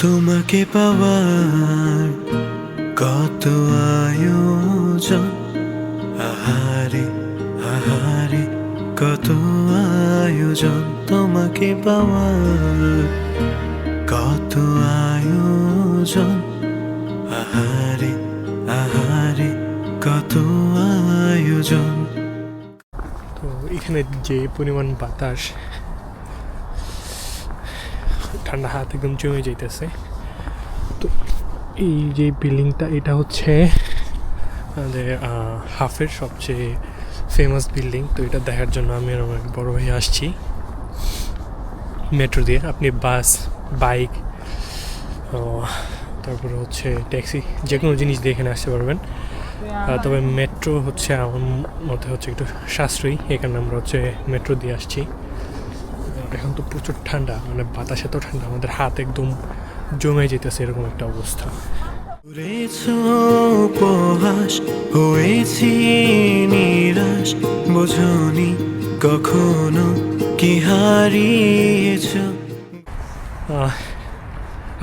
তোমাকে পাওয়ার কত আয়োজন, আহারে আহারে কত আয়োজন। তোমাকে পাওয়ার কত আয়োজন, আহারে আহারে কত আয়োজন। তো এখানে যে পরিমাণ বাতাস, ঠান্ডা হাত একদম জমে যাইতেছে। তো এই যে বিল্ডিংটা, এটা হচ্ছে আমাদের হাফের সবচেয়ে ফেমাস বিল্ডিং। তো এটা দেখার জন্য আমি আর আমার বড় ভাই আসছি মেট্রো দিয়ে। আপনি বাস, বাইক, তারপরে হচ্ছে ট্যাক্সি, যে কোনো জিনিস দিয়ে এখানে আসতে পারবেন। তবে মেট্রো হচ্ছে আমার মতে হচ্ছে একটু সাশ্রয়ী, এখানে আমরা হচ্ছে মেট্রো দিয়ে আসছি। এখন তো প্রচুর ঠান্ডা, মানে বাতাস এত ঠান্ডা, আমাদের হাত একদম জমে যেতেছে, এরকম একটা অবস্থা। উপহাস হয়েছি নিরাশ, বোঝনি কখনো কি হারিয়েছ।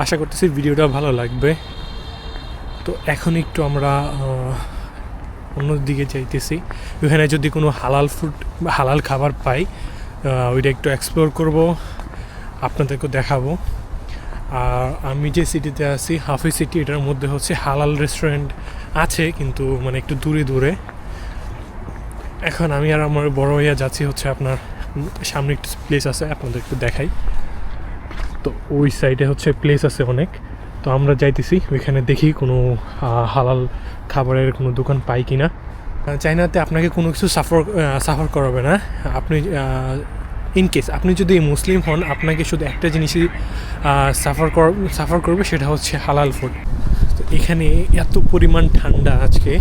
আশা করতেছি ভিডিওটা ভালো লাগবে। তো এখন একটু আমরা অন্যদিকে যাইতেছি। ওখানে যদি কোনো হালাল ফুড বা হালাল খাবার পাই, ওইটা একটু এক্সপ্লোর করব, আপনাদেরকে দেখাবো। আর আমি যে সিটিতে আছি, হাফি সিটি, এটার মধ্যে হচ্ছে হালাল রেস্টুরেন্ট আছে, কিন্তু মানে একটু দূরে দূরে। এখন আমি আর আমার বড় ভাইয়া যাচ্ছি হচ্ছে আপনার সামনে একটু প্লেস আছে, আপনাদের একটু দেখাই। তো ওই সাইডে হচ্ছে প্লেস আছে অনেক। তো আমরা যাইতেছি ওইখানে, দেখি কোনো হালাল খাবারের কোনো দোকান পাই কি না। চাইনাতে আপনাকে কোনো কিছু সাফার করাবে না। আপনি ইনকেস আপনি যদি মুসলিম হন, আপনাকে শুধু একটা জিনিসই সাফার করবে, সেটা হচ্ছে হালাল ফুড। তো এখানে এত পরিমাণ ঠান্ডা আজকে,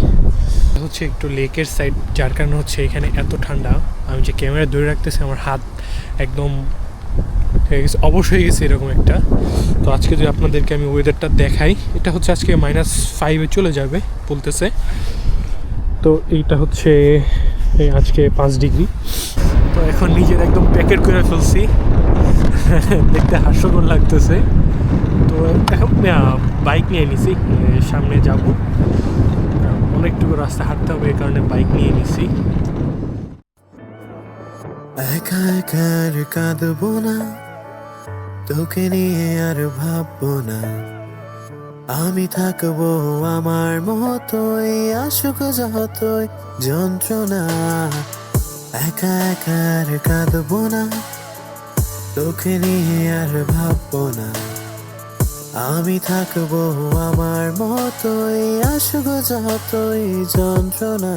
হচ্ছে একটু লেকের সাইড, যার কারণে হচ্ছে এখানে এত ঠান্ডা। আমি যে ক্যামেরা ধরে রাখতেছি, আমার হাত একদম হয়ে গেছে, অবশ হয়ে গেছে এরকম একটা। তো আজকে যদি আপনাদেরকে আমি ওয়েদারটা দেখাই, এটা হচ্ছে আজকে -5-এ চলে যাবে বলতেছে। তো এইটা হচ্ছে আজকে 5 ডিগ্রি। তো এখন নিজের একদম প্যাকেট করে ফেলছি, দেখতে হাস্যকর লাগতেছে। তো এখন বাইক নিয়ে নিছি, সামনে যাব, অনেকটুকু রাস্তা হাঁটতে হবে, এই কারণে বাইক নিয়ে নিছি। একা একা আর কাঁদবো না, তোকে নিয়ে আর ভাববো না, আমি থাকবো আমার মতোই, আসুক যতই যন্ত্রণা। একা একা আর কাঁদবো না, তোকে নিয়ে আর ভাববো না, আমি থাকবো আমার মতোই, আসুক যতই যন্ত্রণা।